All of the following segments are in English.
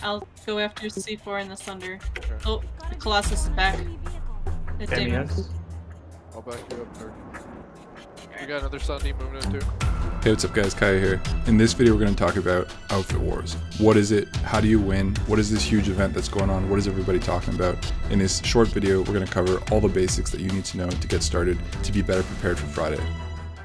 I'll go after C4 and the Sunder. Okay. Oh, the Colossus is back. The demon. I'll back you up, Turk. We got another Sunday moving in too. Hey, what's up guys, Kaya here. In this video we're going to talk about Outfit Wars. What is it? How do you win? What is this huge event that's going on? What is everybody talking about? In this short video we're going to cover all the basics that you need to know to get started to be better prepared for Friday.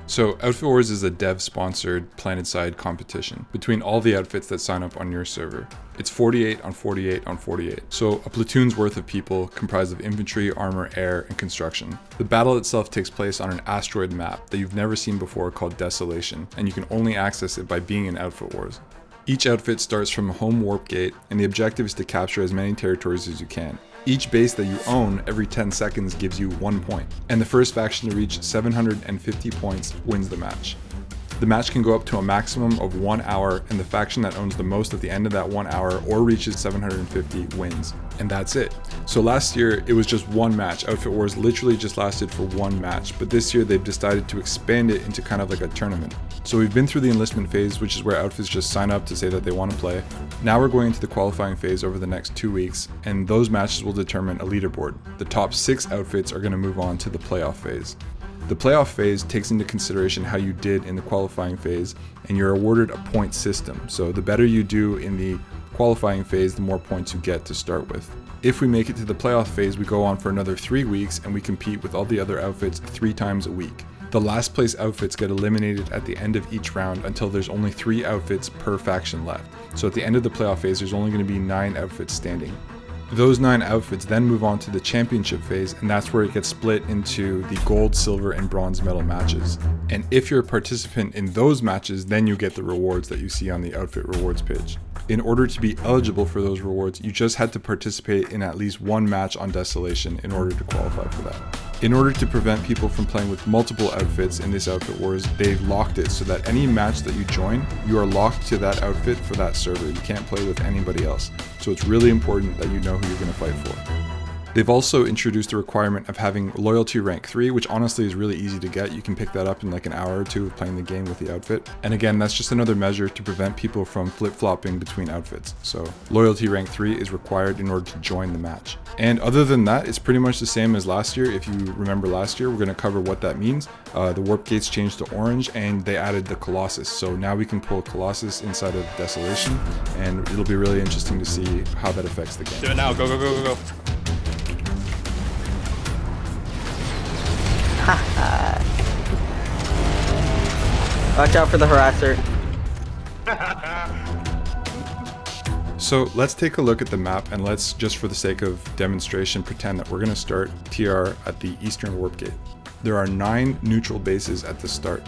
So Outfit Wars is a dev-sponsored PlanetSide competition between all the outfits that sign up on your server. It's 48 on 48 on 48, so a platoon's worth of people comprised of infantry, armor, air, and construction. The battle itself takes place on an asteroid map that you've never seen before called Desolation, and you can only access it by being in Outfit Wars. Each outfit starts from a home warp gate, and the objective is to capture as many territories as you can. Each base that you own every 10 seconds gives you 1 point, and the first faction to reach 750 points wins the match. The match can go up to a maximum of 1 hour, and the faction that owns the most at the end of that 1 hour or reaches 750 wins. And that's it. So last year it was just one match. Outfit Wars literally just lasted for one match, but this year they've decided to expand it into kind of like a tournament. So we've been through the enlistment phase, which is where outfits just sign up to say that they want to play. Now we're going into the qualifying phase over the next 2 weeks, and those matches will determine a leaderboard. The top 6 outfits are going to move on to the playoff phase. The playoff phase takes into consideration how you did in the qualifying phase, and you're awarded a point system. So the better you do in the qualifying phase, the more points you get to start with. If we make it to the playoff phase, we go on for another 3 weeks and we compete with all the other outfits 3 times a week. The last place outfits get eliminated at the end of each round until there's only 3 outfits per faction left. So at the end of the playoff phase, there's only going to be 9 outfits standing. Those 9 outfits then move on to the championship phase, and that's where it gets split into the gold, silver, and bronze medal matches. And if you're a participant in those matches, then you get the rewards that you see on the outfit rewards page. In order to be eligible for those rewards, you just had to participate in at least 1 match on Desolation in order to qualify for that. In order to prevent people from playing with multiple outfits in this Outfit Wars, they've locked it so that any match that you join, you are locked to that outfit for that server. You can't play with anybody else. So it's really important that you know who you're going to fight for. They've also introduced the requirement of having loyalty rank 3, which honestly is really easy to get. You can pick that up in like an hour or 2 of playing the game with the outfit. And again, that's just another measure to prevent people from flip-flopping between outfits. So loyalty rank 3 is required in order to join the match. And other than that, it's pretty much the same as last year. If you remember last year, we're going to cover what that means. The warp gates changed to orange and they added the Colossus. So now we can pull Colossus inside of Desolation, and it'll be really interesting to see how that affects the game. Do it now, go, go, go, go, go. Watch out for the harasser. So let's take a look at the map, and let's, just for the sake of demonstration, pretend that we're going to start TR at the eastern warp gate. There are 9 neutral bases at the start,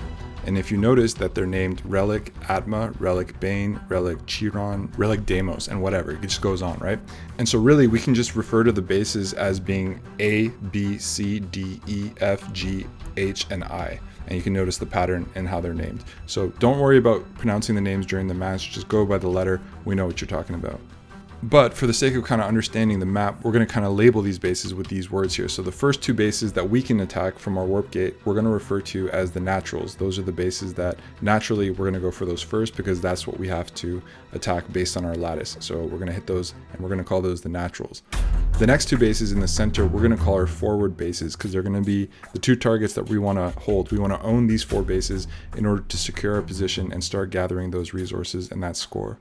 and if you notice that they're named Relic, Atma, Relic Bane, Relic Chiron, Relic Deimos, and whatever, it just goes on, right? And so really we can just refer to the bases as being A, B, C, D, E, F, G, H, and I. And you can notice the pattern and how they're named. So don't worry about pronouncing the names during the match, just go by the letter, we know what you're talking about. But for the sake of kind of understanding the map, we're going to kind of label these bases with these words here. So the first 2 bases that we can attack from our warp gate, we're going to refer to as the naturals. Those are the bases that naturally we're going to go for those first because that's what we have to attack based on our lattice. So we're going to hit those and we're going to call those the naturals. The next 2 bases in the center, we're going to call our forward bases because they're going to be the 2 targets that we want to hold. We want to own these 4 bases in order to secure our position and start gathering those resources and that score.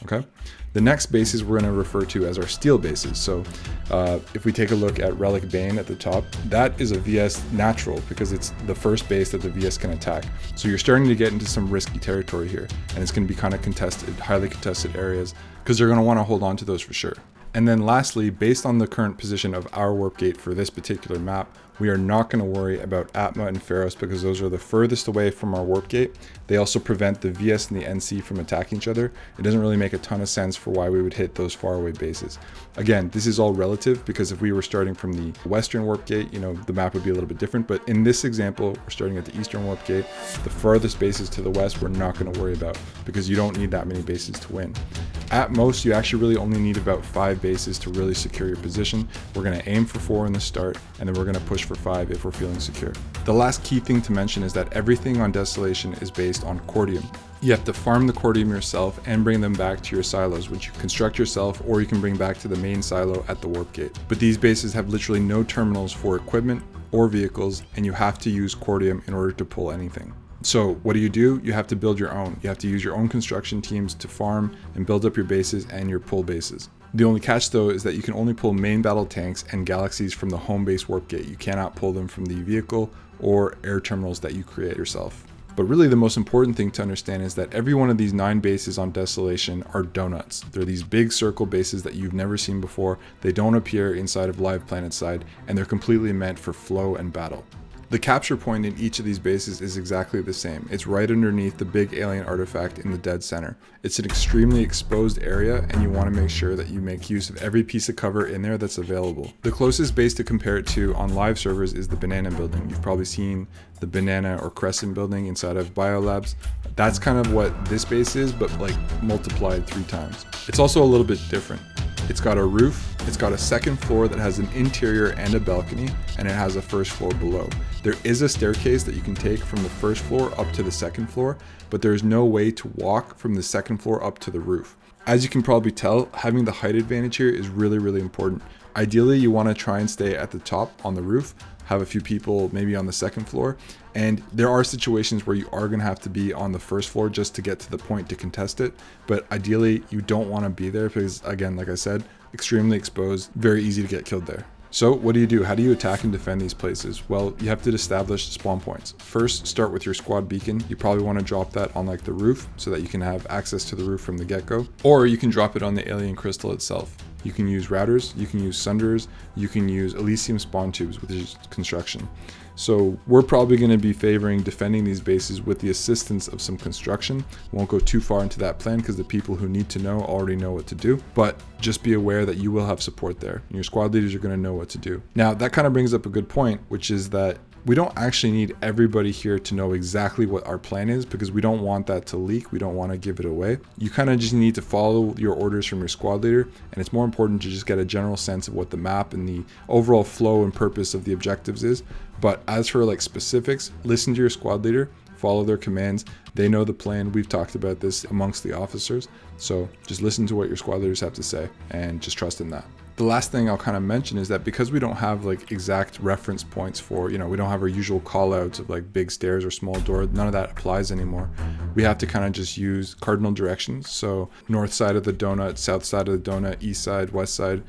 Okay. The next bases we're going to refer to as our steel bases. So if we take a look at Relic Bane at the top, that is a VS natural because it's the first base that the VS can attack. So you're starting to get into some risky territory here, and it's going to be kind of contested, highly contested areas because they're going to want to hold on to those for sure. And then lastly, based on the current position of our warp gate for this particular map, we are not going to worry about Atma and Pharos because those are the furthest away from our warp gate. They also prevent the VS and the NC from attacking each other. It doesn't really make a ton of sense for why we would hit those faraway bases. Again, this is all relative because if we were starting from the western warp gate, the map would be a little bit different. But in this example, we're starting at the eastern warp gate. The farthest bases to the west, we're not going to worry about because you don't need that many bases to win. At most, you actually really only need about 5 bases to really secure your position. We're going to aim for 4 in the start, and then we're going to push for 5 if we're feeling secure. The last key thing to mention is that everything on Desolation is based on Cordium. You have to farm the cordium yourself and bring them back to your silos, which you construct yourself or you can bring back to the main silo at the warp gate. But these bases have literally no terminals for equipment or vehicles, and you have to use cordium in order to pull anything. So what do? You have to build your own. You have to use your own construction teams to farm and build up your bases and your pull bases. The only catch though is that you can only pull main battle tanks and galaxies from the home base warp gate. You cannot pull them from the vehicle or air terminals that you create yourself. But really the most important thing to understand is that every one of these 9 bases on Desolation are donuts. They're these big circle bases that you've never seen before. They don't appear inside of live PlanetSide, and they're completely meant for flow and battle. The capture point in each of these bases is exactly the same. It's right underneath the big alien artifact in the dead center. It's an extremely exposed area, and you want to make sure that you make use of every piece of cover in there that's available. The closest base to compare it to on live servers is the Banana building. You've probably seen the Banana or Crescent building inside of Biolabs. That's kind of what this base is, but like multiplied 3 times. It's also a little bit different. It's got a roof, it's got a second floor that has an interior and a balcony, and it has a first floor below. There is a staircase that you can take from the first floor up to the second floor, but there's no way to walk from the second floor up to the roof. As you can probably tell, having the height advantage here is really important. Ideally, you want to try and stay at the top on the roof, have a few people maybe on the second floor, and there are situations where you are going to have to be on the first floor just to get to the point to contest it, but ideally you don't want to be there because, again, like I said, extremely exposed, very easy to get killed there. So what do? How do you attack and defend these places? Well, you have to establish spawn points. First, start with your squad beacon. You probably want to drop that on like the roof so that you can have access to the roof from the get-go, or you can drop it on the alien crystal itself. You can use routers, you can use sunderers, you can use Elysium spawn tubes, which is construction. So we're probably going to be favoring defending these bases with the assistance of some construction. Won't go too far into that plan because the people who need to know already know what to do, but just be aware that you will have support there. Your squad leaders are going to know what to do. Now that kind of brings up a good point, which is that we don't actually need everybody here to know exactly what our plan is because we don't want that to leak. We don't want to give it away. You kind of just need to follow your orders from your squad leader, and it's more important to just get a general sense of what the map and the overall flow and purpose of the objectives is. But as for like specifics, listen to your squad leader, follow their commands. They know the plan. We've talked about this amongst the officers. So just listen to what your squad leaders have to say and just trust in that. The last thing I'll kind of mention is that because we don't have like exact reference points for, we don't have our usual call outs of like big stairs or small door, none of that applies anymore. We have to kind of just use cardinal directions. So north side of the donut, south side of the donut, east side, west side.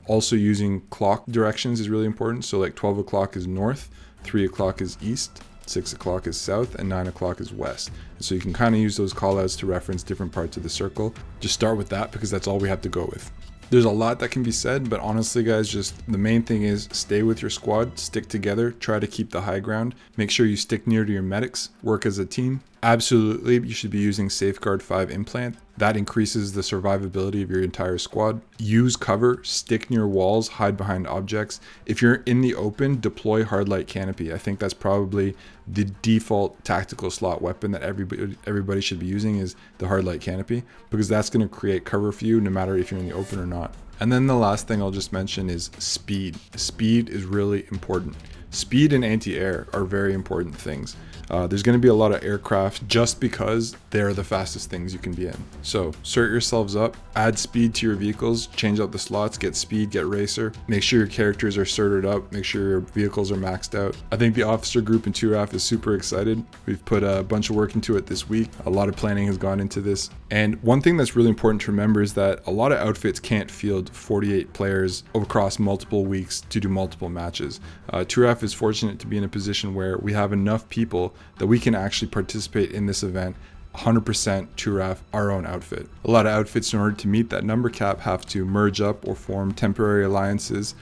Also using clock directions is really important. So like 12 o'clock is north, 3 o'clock is east, 6 o'clock is south, and 9 o'clock is west. And so you can kind of use those call outs to reference different parts of the circle. Just start with that because that's all we have to go with. There's a lot that can be said, but honestly guys, just the main thing is stay with your squad, stick together, try to keep the high ground, make sure you stick near to your medics, work as a team. Absolutely, you should be using Safeguard 5 implant. That increases the survivability of your entire squad. Use cover, stick near walls, hide behind objects. If you're in the open, deploy Hardlight Canopy. I think that's probably the default tactical slot weapon that everybody should be using is the Hardlight Canopy, because that's going to create cover for you no matter if you're in the open or not. And then the last thing I'll just mention is speed. Speed is really important. Speed and anti-air are very important things. There's going to be a lot of aircraft just because they're the fastest things you can be in. So cert yourselves up, add speed to your vehicles, change out the slots, get speed, get racer, make sure your characters are certed up, make sure your vehicles are maxed out. I think the officer group in 2RAF is super excited. We've put a bunch of work into it this week. A lot of planning has gone into this. And one thing that's really important to remember is that a lot of outfits can't field 48 players across multiple weeks to do multiple matches. 2RAF is fortunate to be in a position where we have enough people that we can actually participate in this event 100% 2RAF, our own outfit. A lot of outfits, in order to meet that number cap, have to merge up or form temporary alliances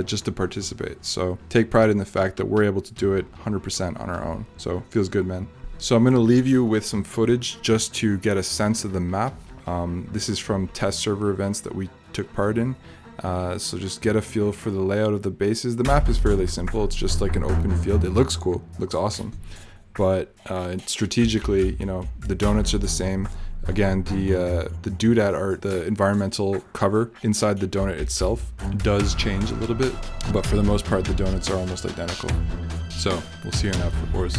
just to participate. So take pride in the fact that we're able to do it 100% on our own. So feels good, man. So I'm going to leave you with some footage just to get a sense of the map. This is from test server events that we took part in. So just get a feel for the layout of the bases. The map is fairly simple. It's just like an open field. It looks cool, looks awesome. But strategically, the donuts are the same. Again, the doodad art, the environmental cover inside the donut itself does change a little bit, but for the most part, the donuts are almost identical. So we'll see you in Outfit Wars.